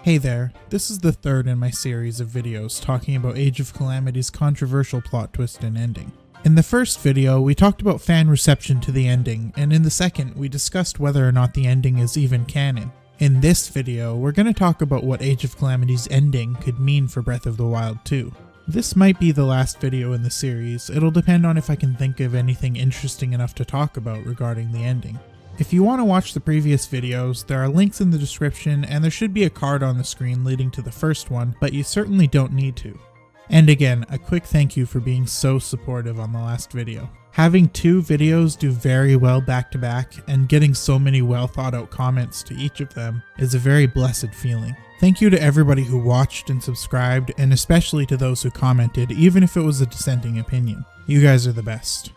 Hey there, this is the third in my series of videos talking about Age of Calamity's controversial plot twist and ending. In the first video, we talked about fan reception to the ending, and in the second, we discussed whether or not the ending is even canon. In this video, we're going to talk about what Age of Calamity's ending could mean for Breath of the Wild 2. This might be the last video in the series. It'll depend on if I can think of anything interesting enough to talk about regarding the ending. If you want to watch the previous videos, there are links in the description and there should be a card on the screen leading to the first one, but you certainly don't need to. And again, a quick thank you for being so supportive on the last video. Having two videos do very well back to back and getting so many well thought out comments to each of them is a very blessed feeling. Thank you to everybody who watched and subscribed, and especially to those who commented, even if it was a dissenting opinion. You guys are the best.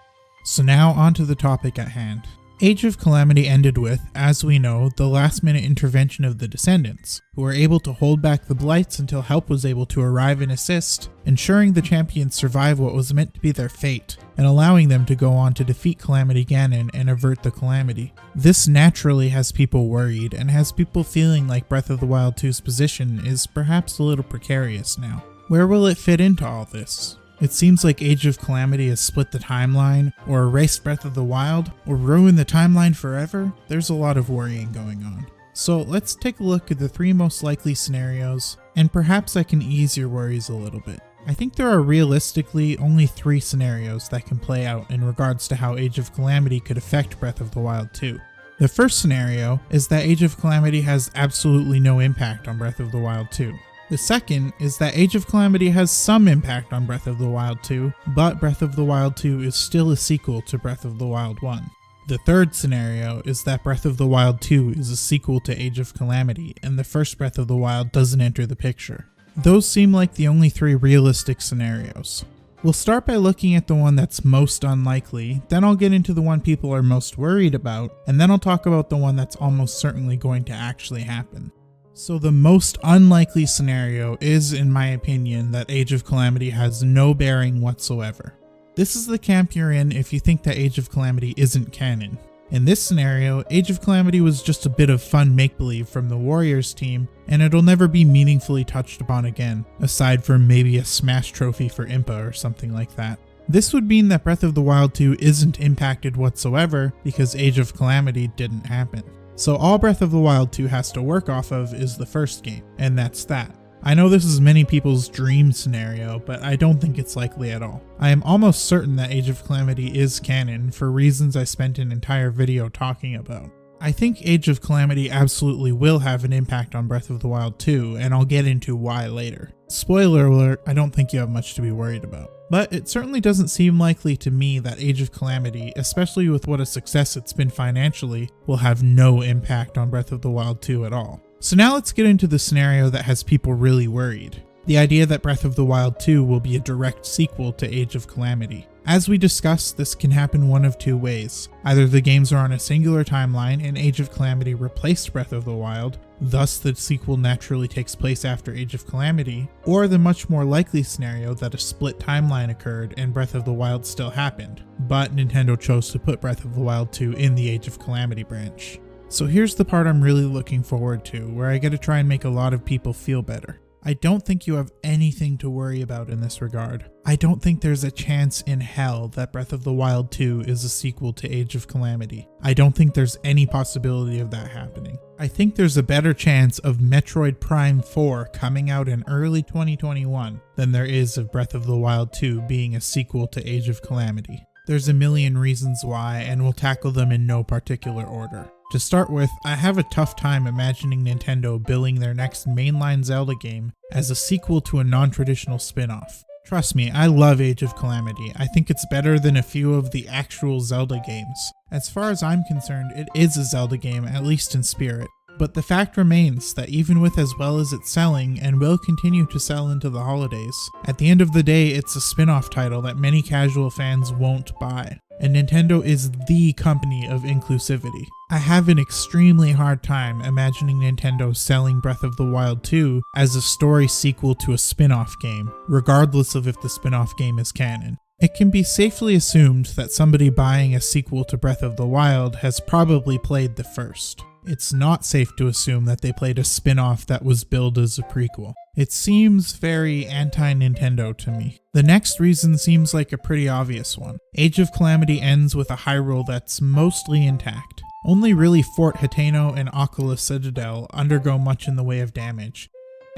So now on to the topic at hand. Age of Calamity ended with, as we know, the last-minute intervention of the Descendants, who were able to hold back the Blights until help was able to arrive and assist, ensuring the champions survive what was meant to be their fate, and allowing them to go on to defeat Calamity Ganon and avert the calamity. This naturally has people worried, and has people feeling like Breath of the Wild 2's position is perhaps a little precarious now. Where will it fit into all this? It seems like Age of Calamity has split the timeline, or erased Breath of the Wild, or ruined the timeline forever. There's a lot of worrying going on. So let's take a look at the three most likely scenarios, and perhaps I can ease your worries a little bit. I think there are realistically only three scenarios that can play out in regards to how Age of Calamity could affect Breath of the Wild 2. The first scenario is that Age of Calamity has absolutely no impact on Breath of the Wild 2. The second is that Age of Calamity has some impact on Breath of the Wild 2, but Breath of the Wild 2 is still a sequel to Breath of the Wild 1. The third scenario is that Breath of the Wild 2 is a sequel to Age of Calamity, and the first Breath of the Wild doesn't enter the picture. Those seem like the only three realistic scenarios. We'll start by looking at the one that's most unlikely, then I'll get into the one people are most worried about, and then I'll talk about the one that's almost certainly going to actually happen. So the most unlikely scenario is, in my opinion, that Age of Calamity has no bearing whatsoever. This is the camp you're in if you think that Age of Calamity isn't canon. In this scenario, Age of Calamity was just a bit of fun make-believe from the Warriors team, and it'll never be meaningfully touched upon again, aside from maybe a Smash trophy for Impa or something like that. This would mean that Breath of the Wild 2 isn't impacted whatsoever because Age of Calamity didn't happen. So all Breath of the Wild 2 has to work off of is the first game, and that's that. I know this is many people's dream scenario, but I don't think it's likely at all. I am almost certain that Age of Calamity is canon for reasons I spent an entire video talking about. I think Age of Calamity absolutely will have an impact on Breath of the Wild 2, and I'll get into why later. Spoiler alert, I don't think you have much to be worried about. But it certainly doesn't seem likely to me that Age of Calamity, especially with what a success it's been financially, will have no impact on Breath of the Wild 2 at all. So now let's get into the scenario that has people really worried. The idea that Breath of the Wild 2 will be a direct sequel to Age of Calamity. As we discussed, this can happen one of two ways. Either the games are on a singular timeline and Age of Calamity replaced Breath of the Wild, thus the sequel naturally takes place after Age of Calamity, or the much more likely scenario that a split timeline occurred and Breath of the Wild still happened, but Nintendo chose to put Breath of the Wild 2 in the Age of Calamity branch. So here's the part I'm really looking forward to, where I get to try and make a lot of people feel better. I don't think you have anything to worry about in this regard. I don't think there's a chance in hell that Breath of the Wild 2 is a sequel to Age of Calamity. I don't think there's any possibility of that happening. I think there's a better chance of Metroid Prime 4 coming out in early 2021 than there is of Breath of the Wild 2 being a sequel to Age of Calamity. There's a million reasons why, and we'll tackle them in no particular order. To start with, I have a tough time imagining Nintendo billing their next mainline Zelda game as a sequel to a non-traditional spin-off. Trust me, I love Age of Calamity. I think it's better than a few of the actual Zelda games. As far as I'm concerned, it is a Zelda game, at least in spirit. But the fact remains that even with as well as it's selling, and will continue to sell into the holidays, at the end of the day it's a spin-off title that many casual fans won't buy. And Nintendo is the company of inclusivity. I have an extremely hard time imagining Nintendo selling Breath of the Wild 2 as a story sequel to a spin-off game, regardless of if the spin-off game is canon. It can be safely assumed that somebody buying a sequel to Breath of the Wild has probably played the first. it's not safe to assume that they played a spin-off that was billed as a prequel. It seems very anti-Nintendo to me. The next reason seems like a pretty obvious one. Age of Calamity ends with a Hyrule that's mostly intact. Only really Fort Hateno and Oculus Citadel undergo much in the way of damage,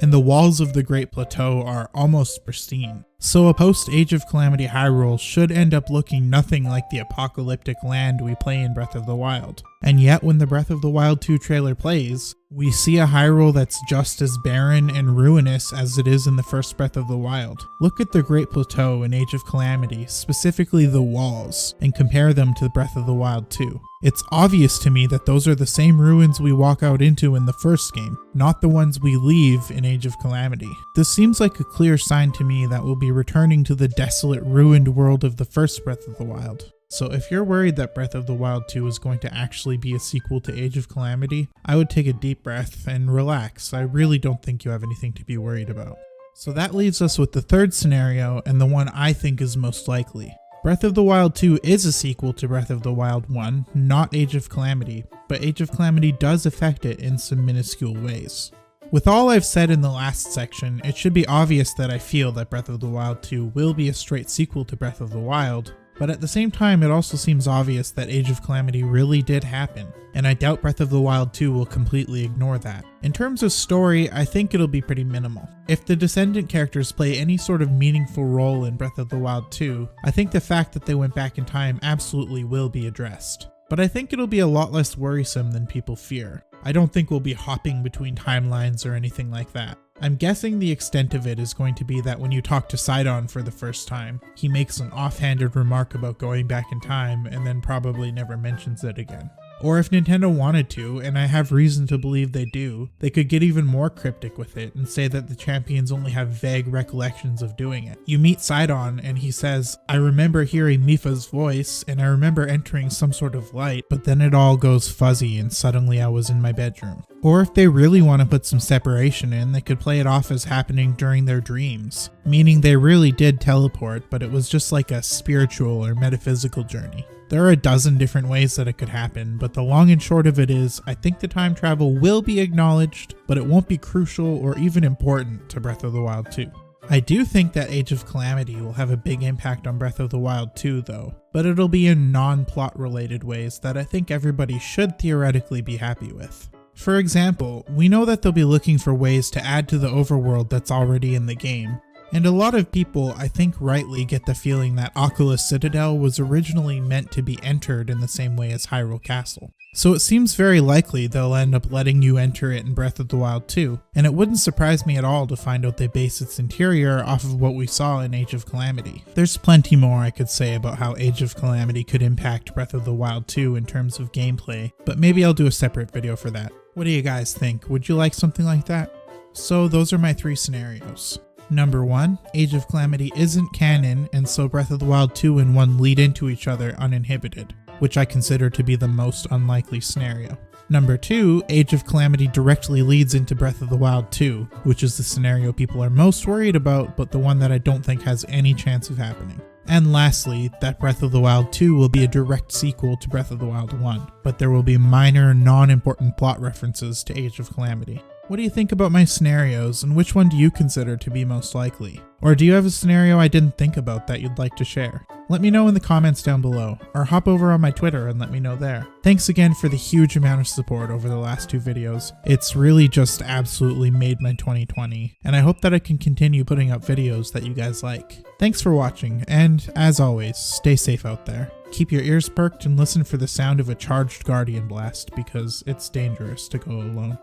and the walls of the Great Plateau are almost pristine. So a post-Age of Calamity Hyrule should end up looking nothing like the apocalyptic land we play in Breath of the Wild. And yet when the Breath of the Wild 2 trailer plays, we see a Hyrule that's just as barren and ruinous as it is in the first Breath of the Wild. Look at the Great Plateau in Age of Calamity, specifically the walls, and compare them to Breath of the Wild 2. It's obvious to me that those are the same ruins we walk out into in the first game, not the ones we leave in Age of Calamity. This seems like a clear sign to me that we'll be returning to the desolate, ruined world of the first Breath of the Wild. So if you're worried that Breath of the Wild 2 is going to actually be a sequel to Age of Calamity, I would take a deep breath and relax. I really don't think you have anything to be worried about. So that leaves us with the third scenario, and the one I think is most likely. Breath of the Wild 2 is a sequel to Breath of the Wild 1, not Age of Calamity, but Age of Calamity does affect it in some minuscule ways. With all I've said in the last section, it should be obvious that I feel that Breath of the Wild 2 will be a straight sequel to Breath of the Wild, but at the same time it also seems obvious that Age of Calamity really did happen, and I doubt Breath of the Wild 2 will completely ignore that. In terms of story, I think it'll be pretty minimal. If the descendant characters play any sort of meaningful role in Breath of the Wild 2, I think the fact that they went back in time absolutely will be addressed. But I think it'll be a lot less worrisome than people fear. I don't think we'll be hopping between timelines or anything like that. I'm guessing the extent of it is going to be that when you talk to Sidon for the first time, he makes an offhanded remark about going back in time and then probably never mentions it again. Or if Nintendo wanted to, and I have reason to believe they do, they could get even more cryptic with it and say that the champions only have vague recollections of doing it. You meet Sidon and he says, "I remember hearing Mipha's voice and I remember entering some sort of light, but then it all goes fuzzy and suddenly I was in my bedroom." Or if they really want to put some separation in, they could play it off as happening during their dreams, meaning they really did teleport, but it was just like a spiritual or metaphysical journey. There are a dozen different ways that it could happen, but the long and short of it is, I think the time travel will be acknowledged, but it won't be crucial or even important to Breath of the Wild 2. I do think that Age of Calamity will have a big impact on Breath of the Wild 2 though, but it'll be in non-plot related ways that I think everybody should theoretically be happy with. For example, we know that they'll be looking for ways to add to the overworld that's already in the game. And a lot of people, I think rightly, get the feeling that Oculus Citadel was originally meant to be entered in the same way as Hyrule Castle. So it seems very likely they'll end up letting you enter it in Breath of the Wild 2, and it wouldn't surprise me at all to find out they base its interior off of what we saw in Age of Calamity. There's plenty more I could say about how Age of Calamity could impact Breath of the Wild 2 in terms of gameplay, but maybe I'll do a separate video for that. What do you guys think? Would you like something like that? So those are my three scenarios. Number 1, Age of Calamity isn't canon, and so Breath of the Wild 2 and 1 lead into each other uninhibited, which I consider to be the most unlikely scenario. Number 2, Age of Calamity directly leads into Breath of the Wild 2, which is the scenario people are most worried about, but the one that I don't think has any chance of happening. And lastly, that Breath of the Wild 2 will be a direct sequel to Breath of the Wild 1, but there will be minor, non-important plot references to Age of Calamity. What do you think about my scenarios, and which one do you consider to be most likely? Or do you have a scenario I didn't think about that you'd like to share? Let me know in the comments down below, or hop over on my Twitter and let me know there. Thanks again for the huge amount of support over the last 2 videos. It's really just absolutely made my 2020, and I hope that I can continue putting up videos that you guys like. Thanks for watching, and as always, stay safe out there. Keep your ears perked and listen for the sound of a charged Guardian Blast, because it's dangerous to go alone.